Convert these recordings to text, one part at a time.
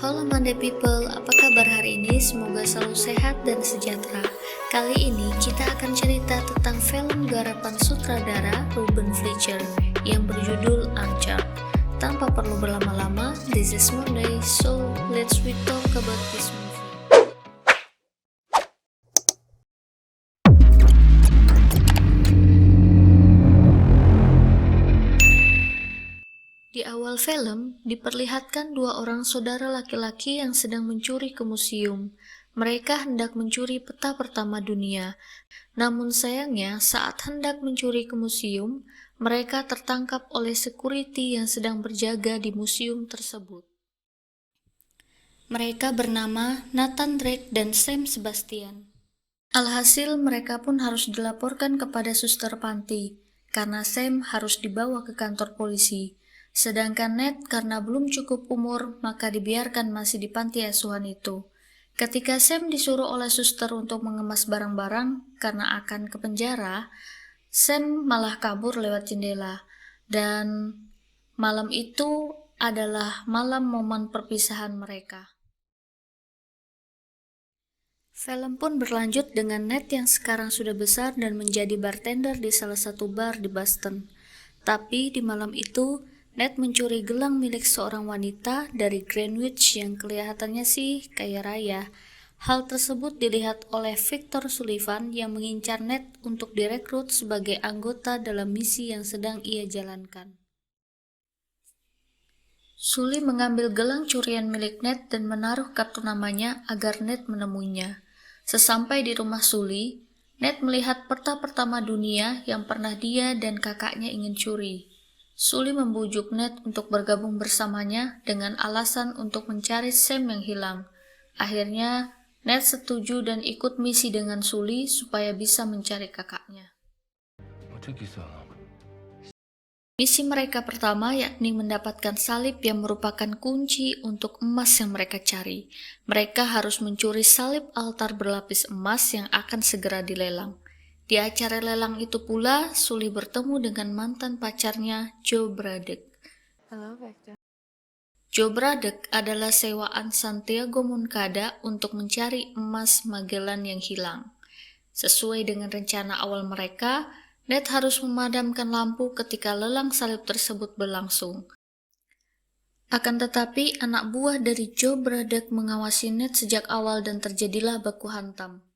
Halo Monday People, apa kabar hari ini? Semoga selalu sehat dan sejahtera. Kali ini kita akan cerita tentang film garapan sutradara Ruben Fleischer yang berjudul Archer. Tanpa perlu berlama-lama, this is Monday, so let's we talk about this movie. Di awal film, diperlihatkan dua orang saudara laki-laki yang sedang mencuri ke museum. Mereka hendak mencuri peta pertama dunia. Namun sayangnya, saat hendak mencuri ke museum, mereka tertangkap oleh security yang sedang berjaga di museum tersebut. Mereka bernama Nathan Drake dan Sam Sebastian. Alhasil, mereka pun harus dilaporkan kepada suster panti, karena Sam harus dibawa ke kantor polisi. Sedangkan Ned karena belum cukup umur, maka dibiarkan masih di panti asuhan itu. Ketika Sam disuruh oleh suster untuk mengemas barang-barang karena akan ke penjara, Sam malah kabur lewat jendela. Dan malam itu adalah malam momen perpisahan mereka. Film pun berlanjut dengan Ned yang sekarang sudah besar dan menjadi bartender di salah satu bar di Boston. Tapi di malam itu, Ned mencuri gelang milik seorang wanita dari Greenwich yang kelihatannya sih kaya raya. Hal tersebut dilihat oleh Victor Sullivan yang mengincar Ned untuk direkrut sebagai anggota dalam misi yang sedang ia jalankan. Sully mengambil gelang curian milik Ned dan menaruh kartu namanya agar Ned menemuinya. Sesampai di rumah Sully, Ned melihat peta pertama dunia yang pernah dia dan kakaknya ingin curi. Sully membujuk Ned untuk bergabung bersamanya dengan alasan untuk mencari Sam yang hilang. Akhirnya, Ned setuju dan ikut misi dengan Sully supaya bisa mencari kakaknya. Misi mereka pertama yakni mendapatkan salib yang merupakan kunci untuk emas yang mereka cari. Mereka harus mencuri salib altar berlapis emas yang akan segera dilelang. Di acara lelang itu pula, Sully bertemu dengan mantan pacarnya, Joe Braddock. Hello, Victor. Joe Braddock adalah sewaan Santiago Moncada untuk mencari emas Magellan yang hilang. Sesuai dengan rencana awal mereka, Ned harus memadamkan lampu ketika lelang salib tersebut berlangsung. Akan tetapi, anak buah dari Joe Braddock mengawasi Ned sejak awal dan terjadilah baku hantam.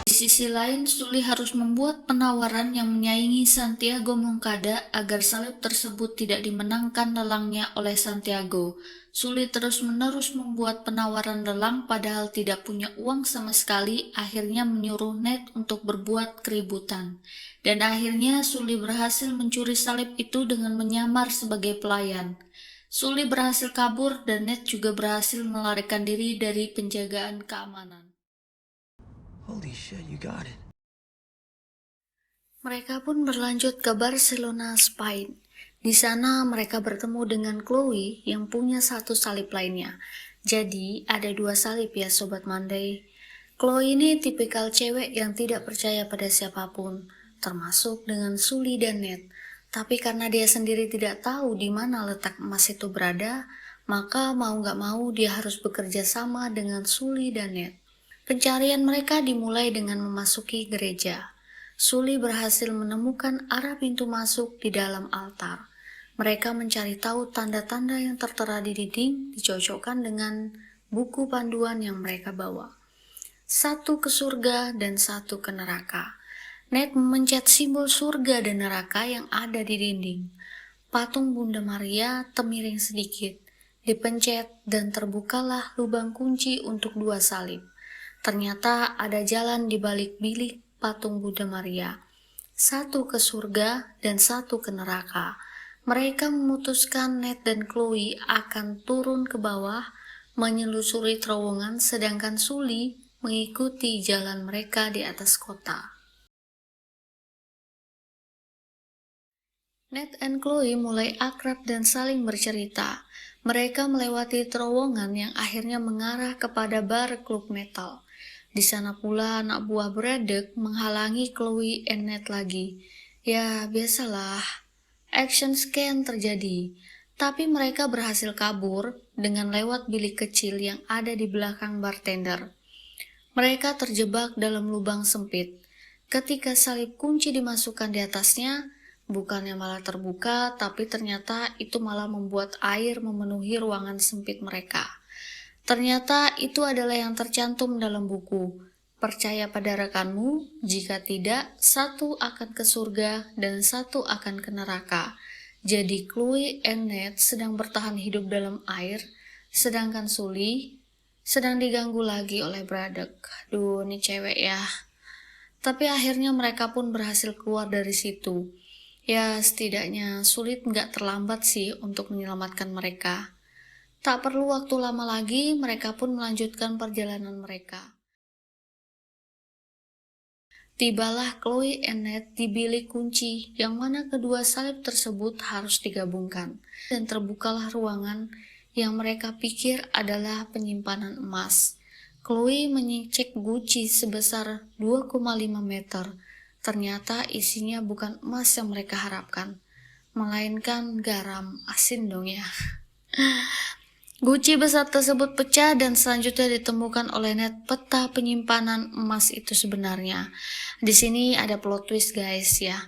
Di sisi lain, Sully harus membuat penawaran yang menyaingi Santiago Moncada agar salib tersebut tidak dimenangkan lelangnya oleh Santiago. Sully terus-menerus membuat penawaran lelang padahal tidak punya uang sama sekali, akhirnya menyuruh Ned untuk berbuat keributan. Dan akhirnya Sully berhasil mencuri salib itu dengan menyamar sebagai pelayan. Sully berhasil kabur dan Ned juga berhasil melarikan diri dari penjagaan keamanan. Holy shit, you got it. Mereka pun berlanjut ke Barcelona, Spain. Di sana mereka bertemu dengan Chloe yang punya satu salib lainnya. Jadi ada dua salib ya Sobat Monday. Chloe ini tipikal cewek yang tidak percaya pada siapapun, termasuk dengan Sully dan Ned. Tapi karena dia sendiri tidak tahu di mana letak emas itu berada, maka mau gak mau dia harus bekerja sama dengan Sully dan Ned. Pencarian mereka dimulai dengan memasuki gereja. Sully berhasil menemukan arah pintu masuk di dalam altar. Mereka mencari tahu tanda-tanda yang tertera di dinding dicocokkan dengan buku panduan yang mereka bawa. Satu ke surga dan satu ke neraka. Ned memencet simbol surga dan neraka yang ada di dinding. Patung Bunda Maria termiring sedikit, dipencet dan terbukalah lubang kunci untuk dua salib. Ternyata ada jalan di balik bilik patung Bunda Maria. Satu ke surga dan satu ke neraka. Mereka memutuskan Ned dan Chloe akan turun ke bawah, menyelusuri terowongan sedangkan Sully mengikuti jalan mereka di atas kota. Ned dan Chloe mulai akrab dan saling bercerita. Mereka melewati terowongan yang akhirnya mengarah kepada bar klub metal. Di sana pula anak buah Braddock menghalangi Chloe dan Ned lagi. Ya, biasalah. Action scan terjadi. Tapi mereka berhasil kabur dengan lewat bilik kecil yang ada di belakang bartender. Mereka terjebak dalam lubang sempit. Ketika salib kunci dimasukkan di atasnya, bukannya malah terbuka, tapi ternyata itu malah membuat air memenuhi ruangan sempit mereka. Ternyata itu adalah yang tercantum dalam buku. Percaya pada rekanmu, jika tidak, satu akan ke surga dan satu akan ke neraka. Jadi Chloe and Ned sedang bertahan hidup dalam air, sedangkan Sully sedang diganggu lagi oleh Braddock. Aduh, ini cewek ya. Tapi akhirnya mereka pun berhasil keluar dari situ. Ya, setidaknya sulit nggak terlambat sih untuk menyelamatkan mereka. Tak perlu waktu lama lagi, mereka pun melanjutkan perjalanan mereka. Tibalah Chloe and Ned di bilik kunci, yang mana kedua salib tersebut harus digabungkan. Dan terbukalah ruangan yang mereka pikir adalah penyimpanan emas. Chloe mengecek guci sebesar 2,5 meter. Ternyata isinya bukan emas yang mereka harapkan, melainkan garam asin dong ya. Guci besar tersebut pecah dan selanjutnya ditemukan oleh Ned peta penyimpanan emas itu sebenarnya. Di sini ada plot twist guys ya.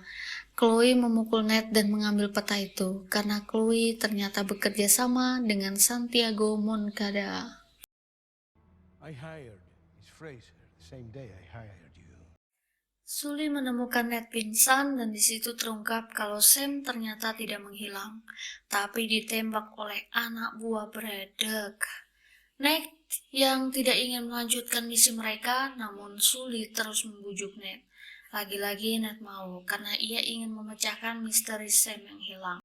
Chloe memukul Ned dan mengambil peta itu karena Chloe ternyata bekerja sama dengan Santiago Moncada. I hired Miss Fraser the same day I hired you. Sully menemukan Ned pingsan dan di situ terungkap kalau Sam ternyata tidak menghilang, tapi ditembak oleh anak buah Braddock. Ned yang tidak ingin melanjutkan misi mereka, namun Sully terus membujuk Ned. Lagi-lagi Ned mau karena ia ingin memecahkan misteri Sam yang hilang.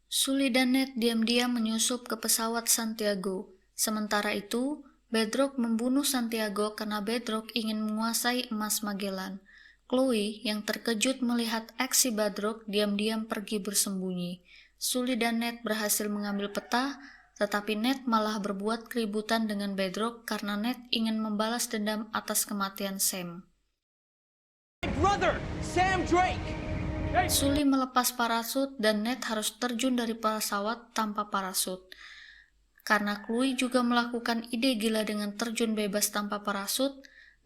Sully dan Ned diam-diam menyusup ke pesawat Santiago. Sementara itu, Bedrock membunuh Santiago karena Bedrock ingin menguasai emas Magellan. Chloe yang terkejut melihat aksi Bedrock diam-diam pergi bersembunyi. Sully dan Ned berhasil mengambil peta, tetapi Ned malah berbuat keributan dengan Bedrock karena Ned ingin membalas dendam atas kematian Sam. Brother, Sam Drake! Sully melepas parasut dan Ned harus terjun dari pesawat tanpa parasut. Karena Chloe juga melakukan ide gila dengan terjun bebas tanpa parasut,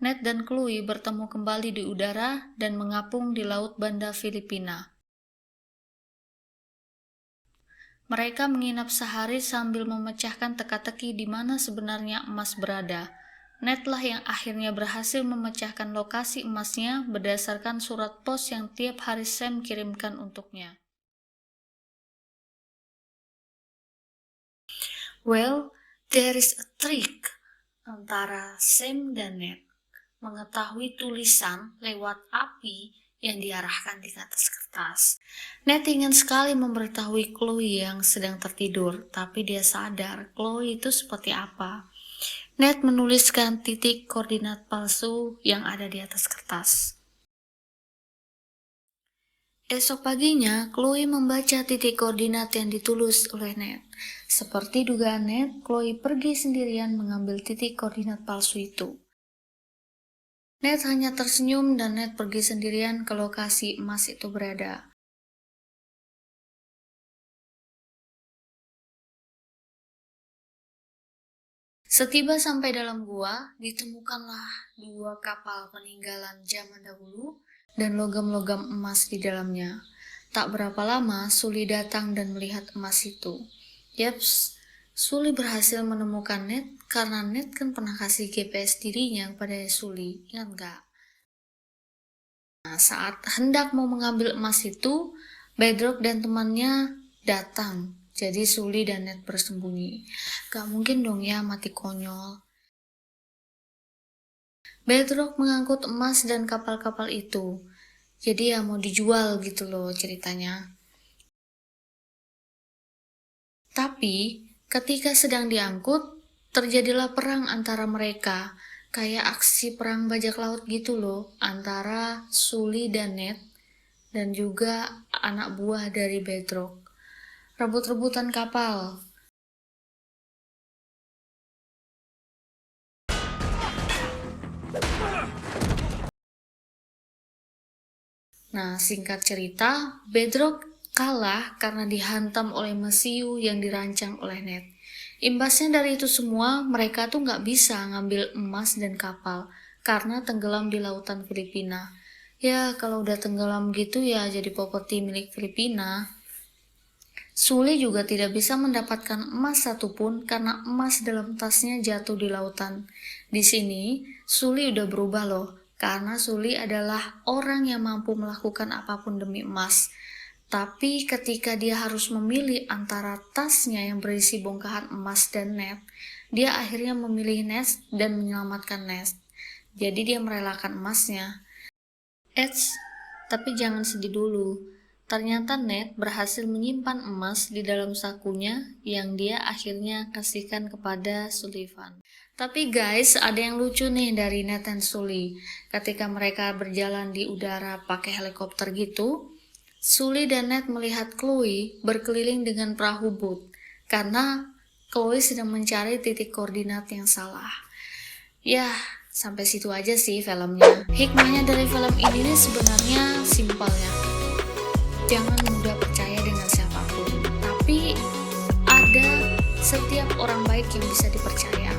Ned dan Chloe bertemu kembali di udara dan mengapung di laut Banda Filipina. Mereka menginap sehari sambil memecahkan teka-teki di mana sebenarnya emas berada. Ned lah yang akhirnya berhasil memecahkan lokasi emasnya berdasarkan surat pos yang tiap hari Sam kirimkan untuknya. Well, there is a trick antara Sam dan Ned mengetahui tulisan lewat api yang diarahkan di atas kertas. Ned ingin sekali memberitahui Chloe yang sedang tertidur, tapi dia sadar Chloe itu seperti apa. Ned menuliskan titik koordinat palsu yang ada di atas kertas. Esok paginya, Chloe membaca titik koordinat yang ditulis oleh Ned. Seperti dugaan Ned, Chloe pergi sendirian mengambil titik koordinat palsu itu. Ned hanya tersenyum dan Ned pergi sendirian ke lokasi emas itu berada. Setiba sampai dalam gua, ditemukanlah 2 kapal peninggalan zaman dahulu dan logam-logam emas di dalamnya. Tak berapa lama, Sully datang dan melihat emas itu. Yaps, Sully berhasil menemukan Ned karena Ned kan pernah kasih GPS dirinya kepada Sully, ingat nggak? Nah, saat hendak mau mengambil emas itu, Bedrock dan temannya datang. Jadi Sully dan Ned bersembunyi. Gak mungkin dong ya mati konyol. Bedrock mengangkut emas dan kapal-kapal itu. Jadi ya mau dijual gitu loh ceritanya. Tapi ketika sedang diangkut, terjadilah perang antara mereka. Kayak aksi perang bajak laut gitu loh, antara Sully dan Ned, dan juga anak buah dari Bedrock. Rebut-rebutan kapal. Nah, singkat cerita, Bedrock kalah karena dihantam oleh mesiu yang dirancang oleh Ned. Imbasnya dari itu semua, mereka tuh nggak bisa ngambil emas dan kapal karena tenggelam di lautan Filipina. Ya, kalau udah tenggelam gitu ya jadi properti milik Filipina. Sully juga tidak bisa mendapatkan emas satupun karena emas dalam tasnya jatuh di lautan. Di sini, Sully udah berubah loh, karena Sully adalah orang yang mampu melakukan apapun demi emas. Tapi ketika dia harus memilih antara tasnya yang berisi bongkahan emas dan Ned, dia akhirnya memilih Ned dan menyelamatkan Ned. Jadi dia merelakan emasnya. Eits, tapi jangan sedih dulu. Ternyata Ned berhasil menyimpan emas di dalam sakunya yang dia akhirnya kasihkan kepada Sullivan. Tapi guys, ada yang lucu nih dari Ned dan Sully. Ketika mereka berjalan di udara pakai helikopter gitu, Sully dan Ned melihat Chloe berkeliling dengan perahu boat karena Chloe sedang mencari titik koordinat yang salah. Ya, sampai situ aja sih filmnya. Hikmahnya dari film ini nih sebenarnya simpel ya. Jangan mudah percaya dengan siapapun, tapi ada setiap orang baik yang bisa dipercaya.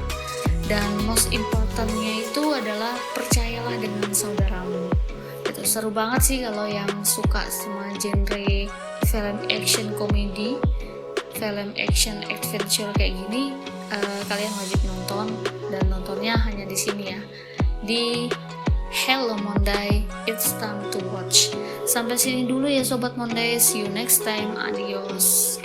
Dan most importantnya itu adalah percayalah dengan saudaramu. Itu seru banget sih kalau yang suka sama genre film action komedi, film action adventure kayak gini, kalian wajib nonton, dan nontonnya hanya di sini ya, di Hello Monday, it's time to watch. Sampai sini dulu ya Sobat Monday, see you next time, adios.